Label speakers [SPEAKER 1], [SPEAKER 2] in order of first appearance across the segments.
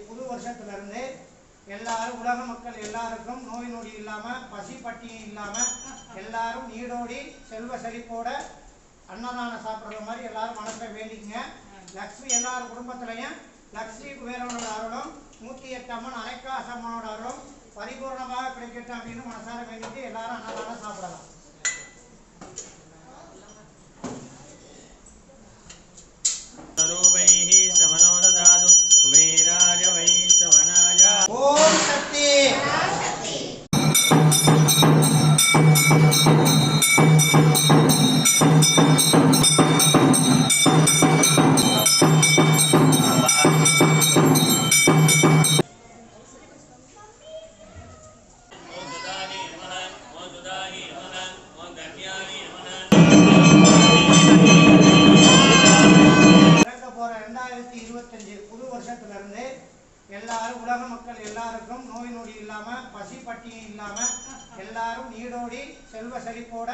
[SPEAKER 1] புது வருஷத்திலிருந்து எல்லாரும் உலக மக்கள் எல்லாருக்கும் நோய் நொடி இல்லாம பசி பட்டினி இல்லாம எல்லாரும் நீடோடி செல்வ செழிப்போட அன்னதானம் சாப்பிடுற மாதிரி எல்லாரும் மனசை வேண்டிக்குங்க. லக்ஷ்மி எல்லாரும் குடும்பத்திலையும் லக்ஷ்மி குபேரனோட அருளும் 108 அம்மன் அரைக்காசம்மனோட அருளும் பரிபூர்ணமாக கிடைக்கட்டும் அப்படின்னு மனசார வேண்டிட்டு எல்லாரும் அன்னதானம் சாப்பிடலாம். ஓம் சக்தி. புது வருஷத்திலிருந்து எல்லாரும் உலக மக்கள் எல்லாருக்கும் நோய் நொடி இல்லாம பசி பட்டினி இல்லாம எல்லாரும் நீடோடி செல்வ செழிப்போட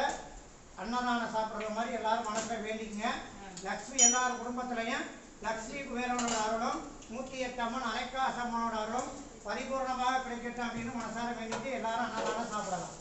[SPEAKER 1] அன்னதானம் சாப்பிடுற மாதிரி எல்லாரும் மனசை வேண்டிக்குங்க. லக்ஷ்மி எல்லாரும் குடும்பத்திலையும் லக்ஷ்மி குபேரனோட அருளும் 108 அம்மன் அரைக்காசம்மனோட அருளும் பரிபூர்ணமாக கிடைக்கட்டும் அப்படின்னு மனசார வேண்டிட்டு எல்லாரும் அன்னதானம் சாப்பிடலாம்.